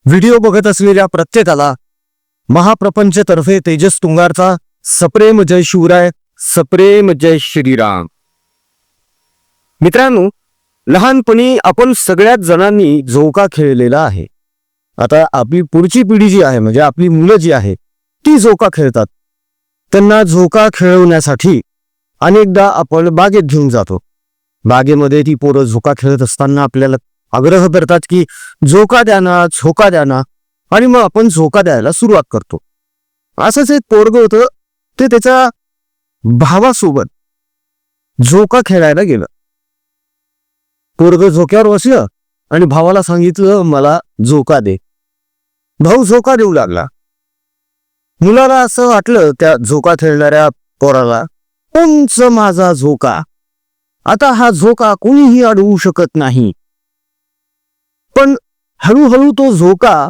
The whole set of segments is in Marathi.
व्हिडिओ बघत असलेल्या प्रत्येकाला महाप्रपंचतर्फे तेजस तुंगारचा सप्रेम जय शिवराय, सप्रेम जय श्रीराम. मित्रांनो, लहानपणी आपण सगळ्याच जणांनी झोका खेळलेला आहे. आता आपली पुढची पिढी जी आहे म्हणजे आपली मुलं जी आहे ती झोका खेळतात. त्यांना झोका खेळवण्यासाठी अनेकदा आपण बागेत घेऊन जातो. बागेमध्ये ती पोरं झोका खेळत असताना आपल्याला आग्रह करतात की झोका द्या ना, झोका द्या ना, आणि मग आपण झोका द्यायला सुरुवात करतो. असंच एक पोरगं होतं, ते त्याच्या भावासोबत झोका खेळायला गेलं. पोरगं झोक्यावर बसलं आणि भावाला सांगितलं मला झोका दे. भाऊ झोका देऊ लागला. मुलाला असं वाटलं त्या झोका खेळणाऱ्या पोराला, उंच माझा झोका, आता हा झोका कोणीही अडवू शकत नाही. पण हळूहळू तो झोका,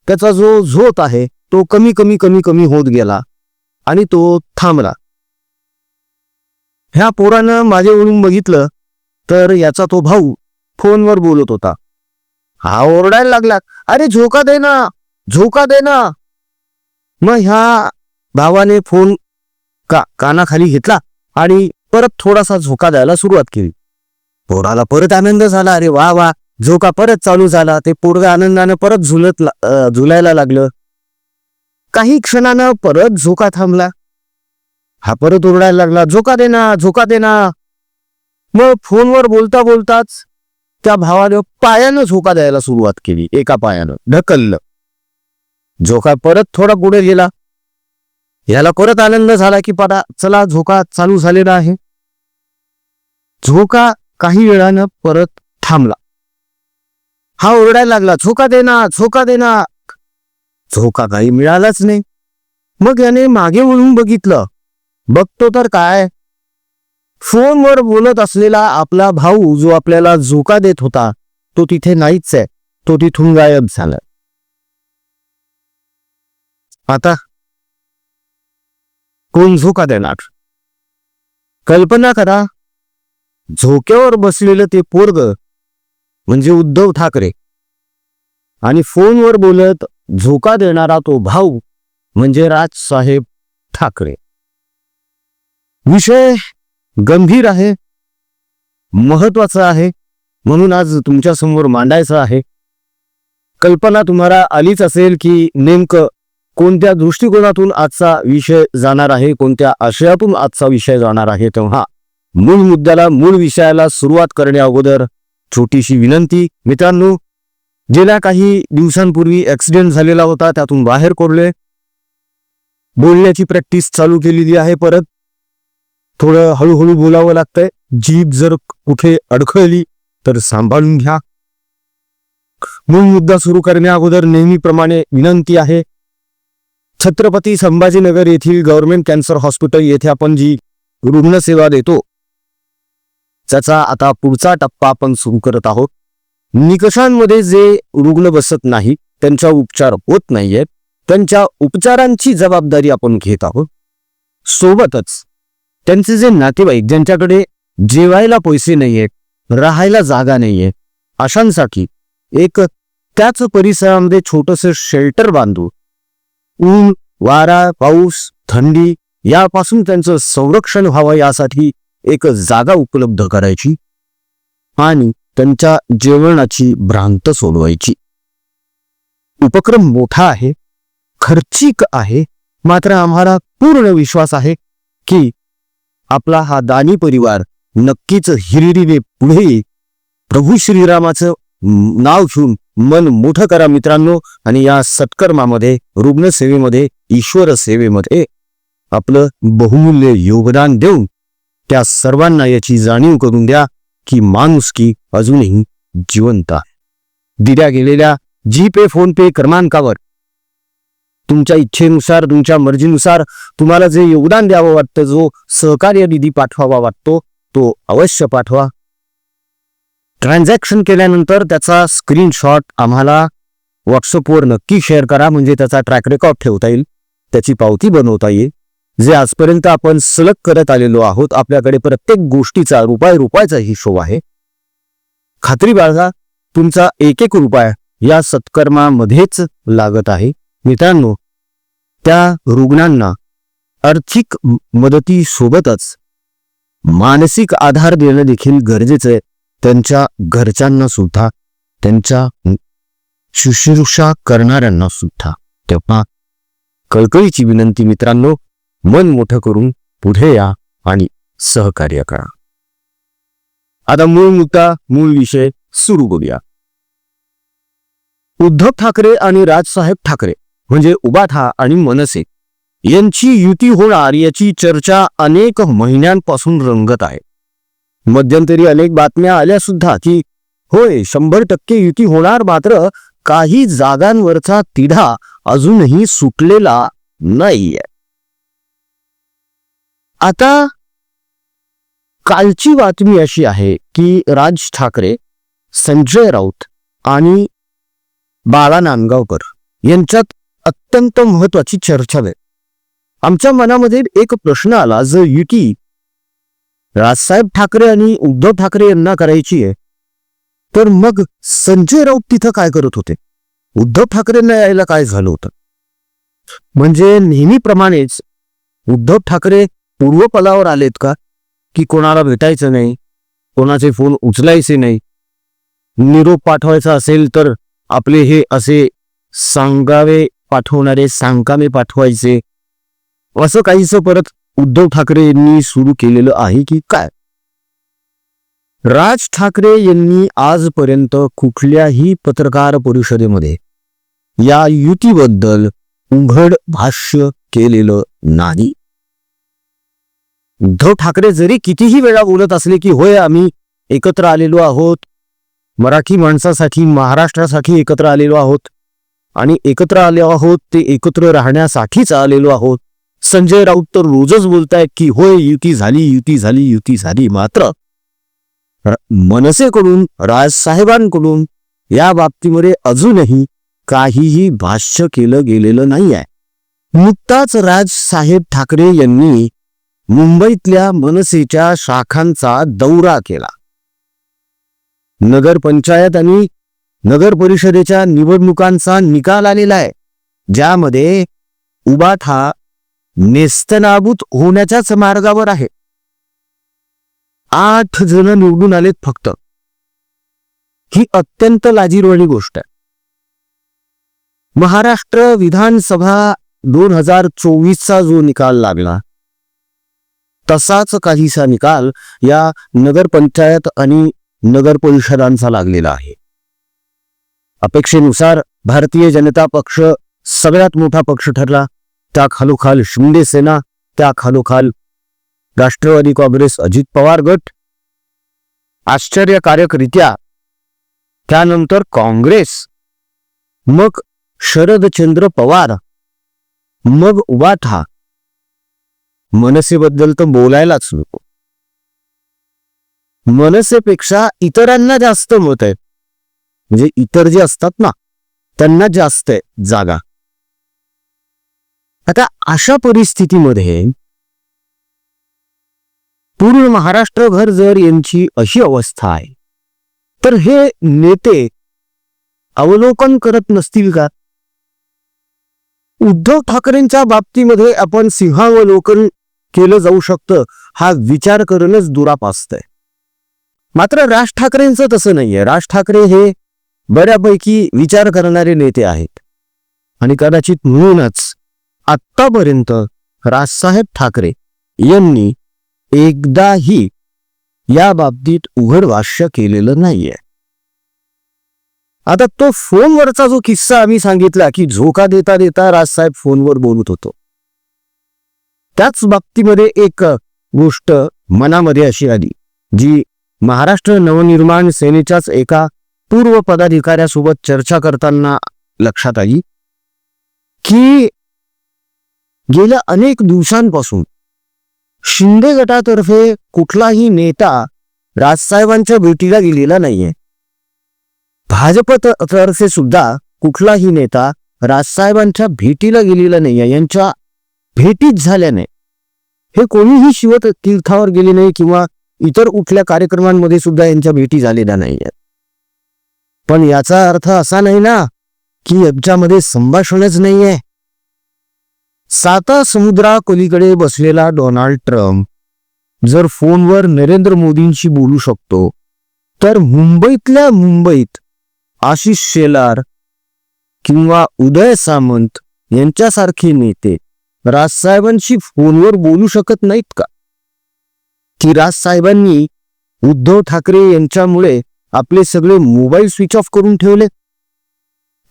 त्याचा जो झोत आहे तो कमी कमी कमी कमी होत गेला आणि तो थांबला. ह्या पोरानं माझ्यावरून बघितलं तर याचा तो भाऊ फोनवर बोलत होता. हा ओरडायला लागला, अरे झोका दे ना, झोका दे ना. मग ह्या भावाने फोन कानाखाली घेतला आणि परत थोडासा झोका द्यायला सुरुवात केली. पोराला परत आनंद झाला. अरे वा वा, झोका परत चालू झाला. ते पोरगं आनंदाने परत झुलायला लागलं. काही क्षणानं परत झोका थांबला. हा परत ओरडायला लागला, झोका दे ना, झोका दे ना. मग फोनवर बोलता बोलताच त्या भावानं पायानं झोका द्यायला सुरुवात केली. एका पायानं ढकललं. झोका परत थोडा पुढे गेला. याला परत आनंद झाला की चला झोका चालू झालेला आहे. झोका काही वेळानं परत थांबला. हा ओरडायला लागला, झोका दे ना, झोका दे ना. झोका काही मिळालाच नाही. मग याने मागे वळून बघितलं. बघतो तर काय, फोनवर बोलत असलेला आपला भाऊ जो आपल्याला झोका देत होता तो तिथे नाहीच आहे. तो तिथून गायब झाला. आता कोण झोका देणार? कल्पना करा, झोक्यावर बसलेलं ते पोरग म्हणजे उद्धव ठाकरे आणि फोनवर बोलत झोका देणारा तो भाऊ म्हणजे राजसाहेब ठाकरे. विषय गंभीर आहे, महत्वाचा आहे, म्हणून आज तुमच्या समोर मांडायचा आहे. कल्पना तुम्हाला आलीच असेल की नेमकं कोणत्या दृष्टिकोनातून आजचा विषय जाणार आहे, कोणत्या आशयातून आजचा विषय जाणार आहे. तेव्हा मूळ मुद्द्याला, मूळ विषयाला सुरुवात करण्या अगोदर छोटीशी विनंती. मित्रांनो, गेल्या काही दिवसांपूर्वी ऍक्सिडेंट झालेला होता, त्यातून बाहेर पडलोय. बोलण्याची प्रॅक्टिस चालू केलेली आहे. परत थोडं हळूहळू बोलावं लागतंय. जीभ जर कुठे अडखळली तर सांभाळून घ्या. मूळ मुद्दा सुरू करण्या अगोदर नेहमीप्रमाणे विनंती आहे, छत्रपती संभाजीनगर येथील गव्हर्नमेंट कॅन्सर हॉस्पिटल येथे आपण जी रुग्णसेवा देतो त्याचा आता पुढचा टप्पा आपण सुरू करत आहोत. निकषांमध्ये जे रुग्ण बसत नाही, त्यांचा उपचार होत नाहीये, त्यांच्या उपचारांची जबाबदारी आपण घेत आहोत. सोबतच त्यांचे जे नातेवाईक, ज्यांच्याकडे जेवायला पैसे नाहीयेत, राहायला जागा नाहीये, अशांसाठी एक त्याच परिसरामध्ये छोटंसं शेल्टर बांधू, ऊन, वारा, पाऊस, थंडी यापासून त्यांचं संरक्षण व्हावं यासाठी एक जागा उपलब्ध करायची आणि त्यांच्या जेवणाची भ्रांत सोडवायची. उपक्रम मोठा आहे, खर्चिक आहे, मात्र आम्हाला पूर्ण विश्वास आहे की आपला हा दानी परिवार नक्कीच हिरिरीने पुढे येईल. प्रभू श्रीरामाचं नाव घेऊन मन मोठं करा मित्रांनो, आणि या सत्कर्मामध्ये, रुग्णसेवेमध्ये, ईश्वर सेवेमध्ये आपलं बहुमूल्य योगदान देऊन त्या सर्वांना याची जाणीव करून द्या की माणुसकी अजूनही जिवंत आहे. दिल्या गेलेल्या जीपे, फोन पे क्रमांकावर तुमच्या इच्छेनुसार, तुमच्या मर्जीनुसार तुम्हाला जे योगदान द्यावं वाटतं, जो सहकार्य निधी पाठवावा वाटतो, तो अवश्य पाठवा. ट्रान्झॅक्शन केल्यानंतर त्याचा स्क्रीनशॉट आम्हाला व्हॉट्सअपवर नक्की शेअर करा, म्हणजे त्याचा ट्रॅक रेकॉर्ड ठेवता येईल, त्याची पावती बनवता येईल. जे आजपर्यंत आपण सलग करत आलेलो आहोत, आपल्याकडे प्रत्येक गोष्टीचा रुपयाचा हिशोब आहे. खात्री बाळगा, तुमचा एक एक रुपया या सत्कर्मामध्येच लागत आहे. मित्रांनो, त्या रुग्णांना आर्थिक मदतीसोबतच मानसिक आधार देणं देखील गरजेचं आहे. त्यांच्या घरच्यांना सुद्धा, त्यांच्या शुश्रूषा करणाऱ्यांना सुद्धा. तेव्हा कळकळीची विनंती मित्रांनो, मन मोठं करून पुढे या आणि सहकार्य करा. आता मूळ मुद्दा, मूळ विषय सुरू करूया. उद्धव ठाकरे आणि राजसाहेब ठाकरे म्हणजे उबाठा आणि मनसे यांची युती होणार याची चर्चा अनेक महिन्यांपासून रंगत आहे. मध्यंतरी अनेक बातम्या आल्या सुद्धा की होय 100% युती होणार, मात्र काही जागांवरचा तिढा अजूनही सुटलेला नाहीये. आता कालची बातमी अशी आहे की राज ठाकरे, संजय राऊत आणि बाळा नांदगावकर यांच्यात अत्यंत महत्वाची चर्चा आहे. आमच्या मनामध्ये एक प्रश्न आला, जर युती राजसाहेब ठाकरे आणि उद्धव ठाकरे यांना करायची आहे तर मग संजय राऊत तिथं काय करत होते? उद्धव ठाकरेंना यायला काय झालं होतं? म्हणजे नेहमीप्रमाणेच उद्धव ठाकरे पूर्वपदावर आलेत का, की कोणाला भेटायचं नाही, कोणाचे फोन उचलायचे नाही, निरोप पाठवायचा असेल तर आपले हे असे सांगावे पाठवणारे सांकामे पाठवायचे, असं काहीसं परत उद्धव ठाकरे यांनी सुरू केलेलं आहे की काय? राज ठाकरे यांनी आजपर्यंत कुठल्याही पत्रकार परिषदेमध्ये या युतीबद्दल उघड भाष्य केलेलं नाही. उद्धव ठाकरे जरी कितीही वेळा बोलत असले की होय आम्ही एकत्र आलेलो आहोत, मराठी माणसासाठी, महाराष्ट्रासाठी एकत्र आलेलो आहोत आणि एकत्र आलो आहोत ते एकत्र राहण्यासाठीच आलेलो आहोत. संजय राऊत तर रोजच बोलतायत की होय युती झाली, युती झाली, युती झाली, मात्र मनसेकडून, राजसाहेबांकडून या बाबतीमध्ये अजूनही काहीही भाष्य केलं गेलेलं नाही आहे. नुकताच राजसाहेब ठाकरे यांनी मुंबईतल्या मनसेच्या शाखांचा दौरा केला. नगरपंचायत आणि नगर परिषदेच्या निवडणुकांचा निकाल आलेला आहे, ज्यामध्ये उबाठा नेस्तनाबूत होण्याच्याच मार्गावर आहे. 8 जण निवडून आलेत फक्त. ही अत्यंत लाजिरवाणी गोष्ट आहे. महाराष्ट्र विधानसभा 2024चा जो निकाल लागला तसाच काहीसा निकाल या नगरपंचायत आणि नगर परिषदांचा लागलेला आहे. अपेक्षेनुसार भारतीय जनता पक्ष सगळ्यात मोठा पक्ष ठरला, त्या खालोखाल शिंदे सेना, त्या खालोखाल राष्ट्रवादी काँग्रेस अजित पवार गट, आश्चर्यकारकरित्या त्यानंतर काँग्रेस, मग शरदचंद्र पवार, मग उबाठा. मनसेबद्दल तर बोलायलाच नको. मनसेपेक्षा इतरांना जास्त मत आहे, म्हणजे इतर जे असतात ना त्यांना जास्त आहे जागा. आता अशा परिस्थितीमध्ये पूर्ण महाराष्ट्रभर जर यांची अशी अवस्था आहे तर हे नेते अवलोकन करत नसतील का? उद्धव ठाकरेंच्या बाबतीमध्ये आपण सिंहावलोकन केलं जाऊ शकतं हा विचार करणंच दुरापास्त आहे. मात्र राज ठाकरेंचं तसं नाहीये. राज ठाकरे हे बऱ्यापैकी विचार करणारे नेते आहेत आणि कदाचित म्हणूनच आतापर्यंत राजसाहेब ठाकरे यांनी एकदाही या बाबतीत उघड भाष्य केलेलं नाहीये. आता तो फोनवरचा जो किस्सा आम्ही सांगितला की झोका देता देता राजसाहेब फोनवर बोलत होतो, त्याच बाबतीमध्ये एक गोष्ट मनामध्ये अशी आली जी महाराष्ट्र नवनिर्माण सेनेच्याच एका पूर्व पदाधिकाऱ्यासोबत चर्चा करताना लक्षात आली की गेल्या अनेक दिवसांपासून शिंदे गटातर्फे कुठलाही नेता राजसाहेबांच्या भेटीला गेलेला नाहीये. भाजपतर्फे सुद्धा कुठलाही नेता राजसाहेबांच्या भेटीला गेलेला नाहीये. यांच्या भेटीच झाल्या नाही. हे कोणीही शिवतीर्थावर गेले नाही किंवा इतर कुठल्या कार्यक्रमांमध्ये सुद्धा यांच्या भेटी झालेल्या नाहीये. पण याचा अर्थ असा नाही ना की यांच्यामध्ये संभाषणच नाहीये. 7 समुद्रापलीकडे बसलेला डोनाल्ड ट्रम्प जर फोनवर नरेंद्र मोदींशी बोलू शकतो, तर मुंबईतल्या मुंबईत आशिष शेलार किंवा उदय सामंत यांच्यासारखे नेते राजसाहेबांशी फोनवर बोलू शकत नाहीत का? की राजसाहेबांनी उद्धव ठाकरे यांच्यामुळे आपले सगळे मोबाईल स्विच ऑफ करून ठेवले?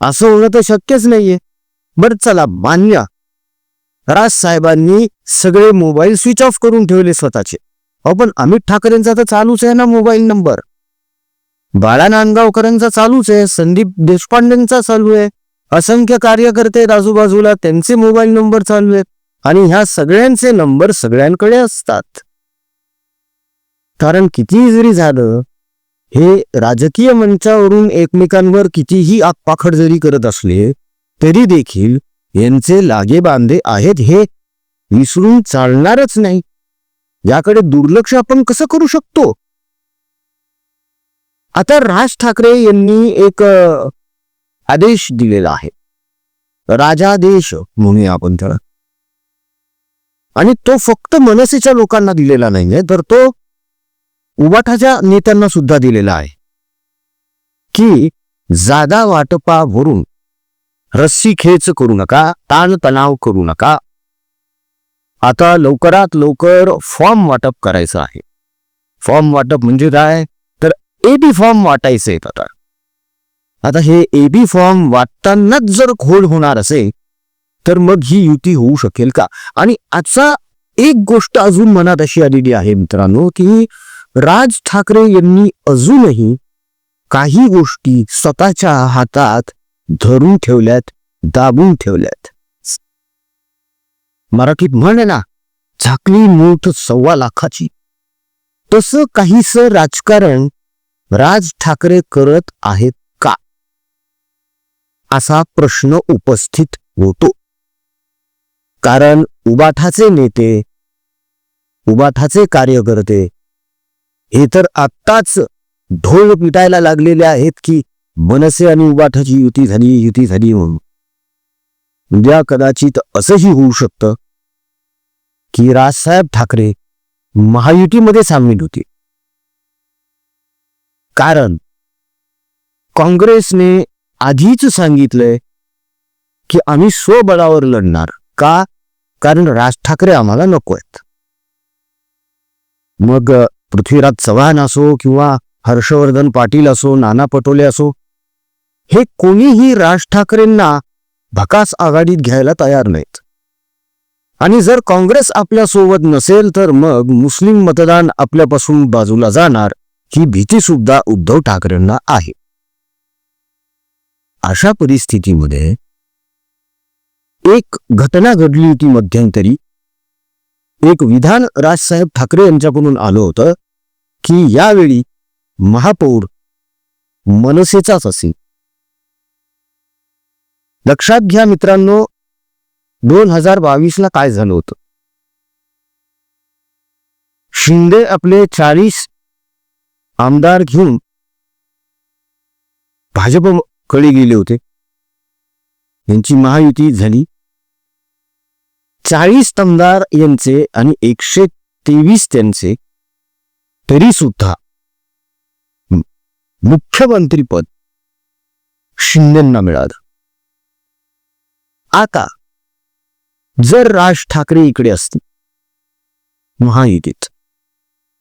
असं होणं तर शक्यच नाहीये. बरं चला मान्य, राजसाहेबांनी सगळे मोबाईल स्विच ऑफ करून ठेवले स्वतःचे. पण अमित ठाकरेंचा तर चालूच आहे ना मोबाईल नंबर, बाळा नांदगावकरांचा चालूच आहे, संदीप देशपांडेंचा चालू आहे, असंख्य कार्यकर्ते आजूबाजूला त्यांचे मोबाईल नंबर चालू आहेत. आणि ह्या सगळ्यांचे नंबर सगळ्यांकडे असतात. कारण कितीही जरी झालं, हे राजकीय मंचावरून एकमेकांवर कितीही आगपाखड जरी करत असले तरी देखील यांचे लागे बांधे आहेत हे विसरून चालणारच नाही. याकडे दुर्लक्ष आपण कसं करू शकतो? आता राज ठाकरे यांनी एक आदेश दिलेला आहे, राजादेश म्हणूया आपण त्याला. आणि तो फक्त मनसेच्या लोकांना दिलेला नाहीये, तर तो उबाठाच्या नेत्यांना सुद्धा दिलेला आहे की जादा वाटपावरून रस्सी खेच करू नका, ताणतणाव करू नका. आता लवकरात लवकर फॉर्म वाटप करायचं आहे. फॉर्म वाटप म्हणजे काय? तर एबी फॉर्म वाटायचे आहेत. आता हे एबी फॉर्म वाटतानाच जर घोळ होणार असेल तर मग ही युती होऊ शकेल का? आणि आजचा एक गोष्ट अजून मनात अशी आलेली आहे मित्रांनो, की राज ठाकरे यांनी अजूनही काही गोष्टी स्वतःच्या हातात धरून ठेवल्यात, दाबून ठेवल्यात. मराठीत म्हण आहे ना, झाकली मूठ 1.25 लाखाची. तसं काहीसं राजकारण राज ठाकरे करत आहेत का, असा प्रश्न उपस्थित होतो. कारण उबाठाचे नेते, उबाठाचे कार्यकर्ते हे तर आत्ताच ढोल पिटायला लागलेले आहेत की मनसे आणि उबाठाची युती झाली म्हणून. उद्या कदाचित असंही होऊ शकतं की राजसाहेब ठाकरे महायुतीमध्ये सामील होते. कारण काँग्रेसने आधीच सांगितलंय की आम्ही स्वबळावर लढणार. का? कारण राज ठाकरे आम्हाला नको आहेत. मग पृथ्वीराज चव्हाण असो किंवा हर्षवर्धन पाटील असो, नाना पटोले असो, हे कोणीही राज ठाकरेंना भकास आघाडीत घ्यायला तयार नाहीत. आणि जर काँग्रेस आपल्या सोबत नसेल तर मग मुस्लिम मतदान आपल्यापासून बाजूला जाणार ही भीती सुद्धा उद्धव ठाकरेंना आहे. अशा परिस्थितीमध्ये एक घटना घडली होती मध्यंतरी. एक विधान राजसाहेब ठाकरे यांच्याकडून आलं होतं की यावेळी महापौर मनसेचाच असेल. लक्षात घ्या मित्रांनो, 2022ला काय झालं होतं. शिंदे आपले 40 आमदार घेऊन भाजपकडे गेले होते. यांची महायुती झाली. 40 आमदार यांचे आणि 123 त्यांचे, तरी सुद्धा मुख्यमंत्रीपद शिंदेंना मिळालं. आता जर राज ठाकरे इकडे असतील महायुतीत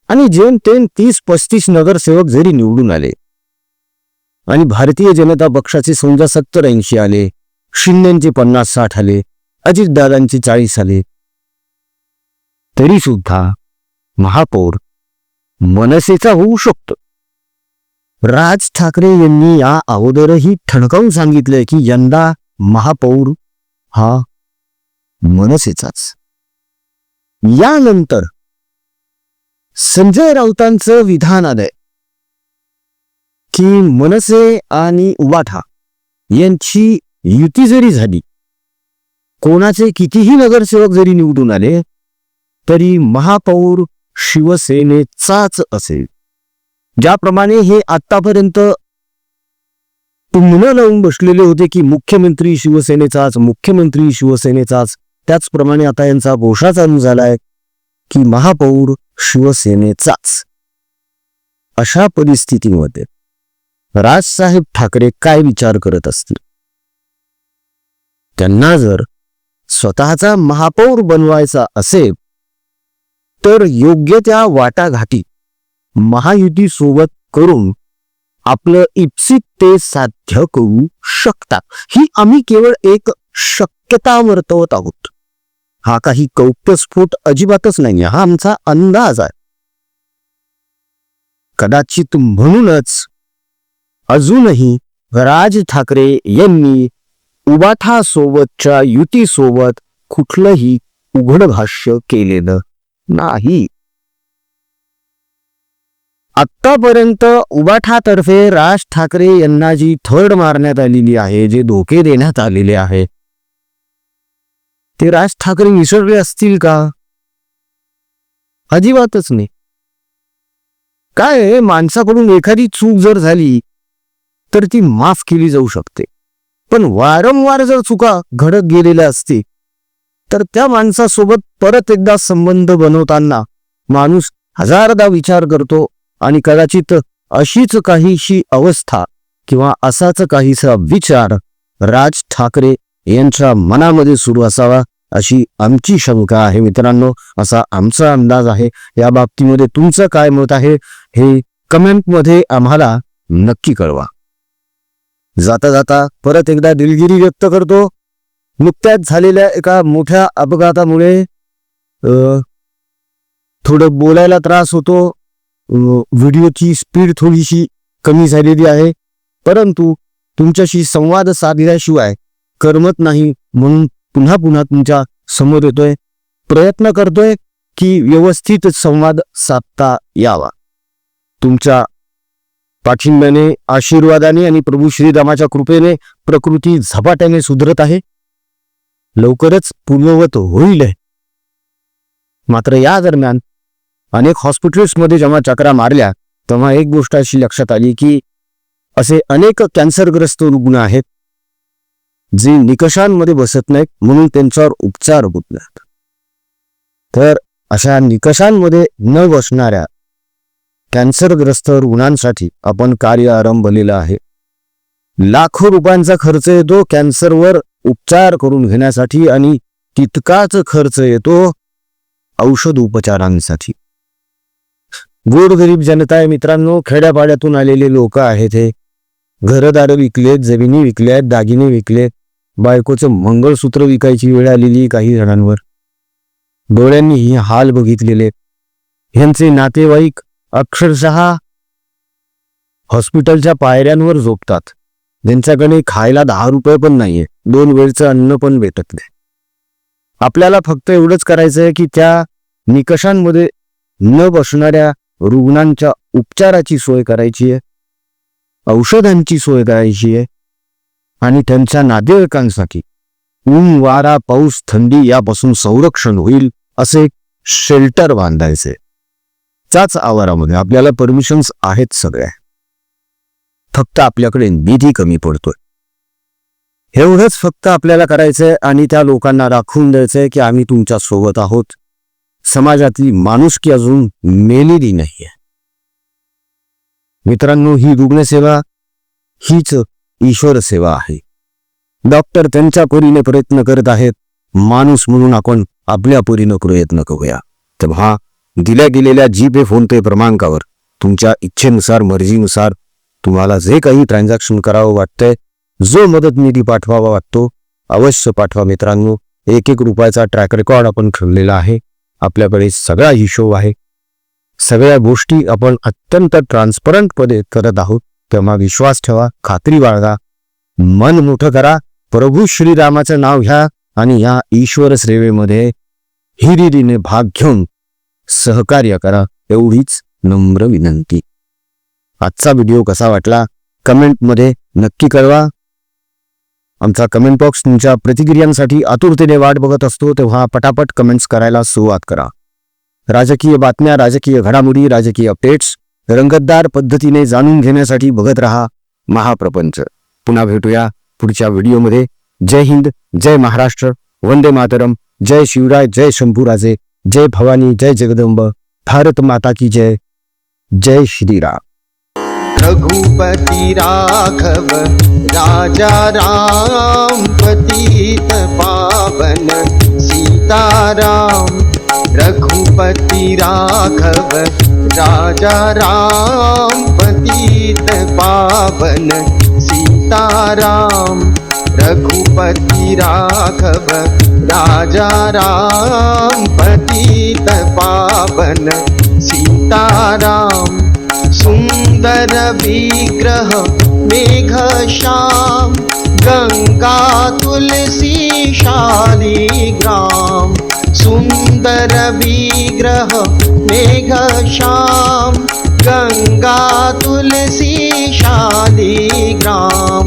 आणि जेमतेम 30-35 नगरसेवक जरी निवडून आले आणि भारतीय जनता पक्षाचे समजा 70-80 आले, शिंदेचे 50-60 आले, अजितदादांचे 40 आले, तरी सुद्धा महापौर मनसेचा होऊ शकतो. राज ठाकरे यांनी या अगोदरही ठणकावून सांगितलंय की यंदा महापौर हा मनसेचाच. यानंतर संजय राऊतांचं विधान आलंय की मनसे आणि उबाठा यांची युती जरी झाली, कोणाचे कितीही नगरसेवक जरी निवडून आले, तरी महापौर शिवसेनेचाच असेल. ज्याप्रमाणे हे आतापर्यंत टुमणं लावून बसलेले होते की मुख्यमंत्री शिवसेनेचाच. त्याचप्रमाणे आता यांचा घोषा चालू झालाय की महापौर शिवसेनेचाच. अशा परिस्थितीमध्ये राजसाहेब ठाकरे काय विचार करत असतील? त्यांना जर स्वतःचा महापौर बनवायचा असेल तर योग्य त्या वाटाघाटी महायुती सोबत करून आपलं इप्सित ते साध्य करू शकतात. ही आम्ही केवळ एक शक्यता वर्तवत आहोत. हा काही कौप्यस्फोट अजिबातच नाही, हा आमचा अंदाज आहे. कदाचित म्हणूनच अजूनही राज ठाकरे यांनी उबाठा सोबतच्या युतीसोबत कुठलंही उघड भाष्य केलेलं नाही. आतापर्यंत उबाठातर्फे राज ठाकरे यांना जी थर्ड मारण्यात आलेली आहे, जे धोके देण्यात आलेले आहे, ते राज ठाकरे विसरले असतील का? अजिबातच नाही. काय माणसाकडून एखादी चूक जर झाली तर ती माफ केली जाऊ शकते, पण वारंवार जर चुका घडत गेलेल्या असतील तर त्या माणसासोबत परत एकदा संबंध बनवताना माणूस हजारदा विचार करतो आणि कदाचित अशीच काहीशी अवस्था किंवा असाच काहीसा विचार राज ठाकरे यांच्या मनामध्ये सुरू असावा अशी आमची शंका आहे. मित्रांनो, असा आमचा अंदाज आहे. या बाबतीमध्ये तुमचं काय मत आहे हे कमेंटमध्ये आम्हाला नक्की कळवा. जाता जाता परत एकदा दिलगिरी व्यक्त करतो. नुकत्याच झालेल्या एका मोठ्या अपघातामुळे थोडं बोलायला त्रास होतो. व्हिडिओची स्पीड थोडीशी कमी झालेली आहे, परंतु तुमच्याशी संवाद साधल्याशिवाय करमत नाही, म्हणून पुन्हा पुन्हा तुमच्या समोर येतोय. प्रयत्न करतोय की व्यवस्थित संवाद साधता यावा. तुमच्या पाठिंब्याने, आशीर्वादाने आणि प्रभू श्रीरामाच्या कृपेने प्रकृती झपाट्याने सुधरत आहे. लवकरच पूर्ववत होईल. मात्र या दरम्यान अनेक हॉस्पिटल्समध्ये जेव्हा चक्रा मारल्या तेव्हा एक गोष्ट अशी लक्षात आली की असे अनेक कॅन्सरग्रस्त रुग्ण आहेत जे निकषांमध्ये बसत नाहीत, म्हणून त्यांच्यावर उपचार होत नाहीत. तर अशा निकषांमध्ये न बसणाऱ्या कॅन्सरग्रस्त रुग्णांसाठी आपण कार्य आरंभलेलं आहे. लाखो रुपयांचा खर्च येतो कॅन्सरवर उपचार करून घेण्यासाठी आणि तितकाच खर्च येतो औषध उपचारांसाठी. गोरगरीब जनता आहे मित्रांनो, खेड्यापाड्यातून आलेले लोक आहेत. हे घरदार विकलेत, जमिनी विकल्यात, दागिने विकलेत, बायकोचं मंगळसूत्र विकायची वेळ आलेली काही जणांवर. डोळ्यांनी ही हाल बघितलेले. ह्यांचे नातेवाईक अक्षरशः हॉस्पिटलच्या पायऱ्यांवर झोपतात. ज्यांच्याकडे खायला 10 रुपये पण नाहीये, 2 वेळचं अन्न पण भेटत नाही. आपल्याला फक्त एवढंच करायचंय की त्या निकषांमध्ये न बसणाऱ्या रुग्णांच्या उपचाराची सोय करायची आहे, औषधांची सोय करायची आहे आणि त्यांच्या नातेवाईकांसाठी ऊन, वारा, पाऊस, थंडी यापासून संरक्षण होईल असे शेल्टर बांधायचे. त्याच आवारामध्ये आपल्याला परमिशन्स आहेत सगळ्या, फक्त आपल्याकडे निधी कमी पडतोय. एवढंच फक्त आपल्याला करायचंय आणि त्या लोकांना दाखवून द्यायचंय की आम्ही तुमच्या सोबत आहोत. समाजातली माणुसकी अजून मेलेली नाहीये. मित्रांनो, ही रुग्णसेवा हीच ईश्वर सेवा आहे. डॉक्टर त्यांच्या परीने प्रयत्न करत आहेत, माणूस म्हणून आपण आपल्या परीने प्रयत्न करूया. तेव्हा दिल्या गेलेल्या जीपे, फोनपे क्रमांकावर तुमच्या इच्छेनुसार, मर्जीनुसार तुम्हाला जे काही ट्रान्झॅक्शन करावं वाटतंय, जो मदत निधी पाठवावा वाटतो, अवश्य पाठवा मित्रांनो. 1-1 रुपयाचा ट्रॅक रेकॉर्ड आपण ठेवलेला आहे. आपल्याकडे सगळा हिशोब आहे. सगळ्या गोष्टी आपण अत्यंत ट्रान्सपरंटपणे करत आहोत. तेव्हा विश्वास ठेवा, खात्री बाळगा, मन मोठं करा, प्रभू श्रीरामाचं नाव घ्या आणि या ईश्वर सेवेमध्ये हिरिरीने भाग घेऊन सहकार्य करा, एवढीच नम्र विनंती. आजचा व्हिडिओ कसा वाटला कमेंटमध्ये नक्की कळवा. आमचा कमेंट बॉक्स तुमच्या प्रतिक्रियांसाठी आतुरतेने वाट बघत असतो, तेव्हा पटापट कमेंट्स करायला सुरुवात करा. राजकीय बातम्या, राजकीय घडामोडी, राजकीय अपडेट्स रंगतदार पद्धतीने जाणून घेण्यासाठी बघत रहा महाप्रपंच. पुन्हा भेटूया पुढच्या व्हिडिओमध्ये. जय हिंद, जय महाराष्ट्र, वंदे मातरम, जय शिवराय, जय शंभूराजे, जय भवानी, जय जगदंब, भारत माता की जय. जय श्रीराम. रघुपति राघव राजा राम, पतित पावन सीताराम. रघुपति राघव राजा राम, पतित पावन सीताराम. रघुपति राघव राजा राम, पतित पावन सीताराम. सुंदर विग्रह मेघ श्याम, गंगा तुलसी शालिग्राम. सुंदर विग्रह मेघ श्याम, गंगा तुलसी शालिग्राम.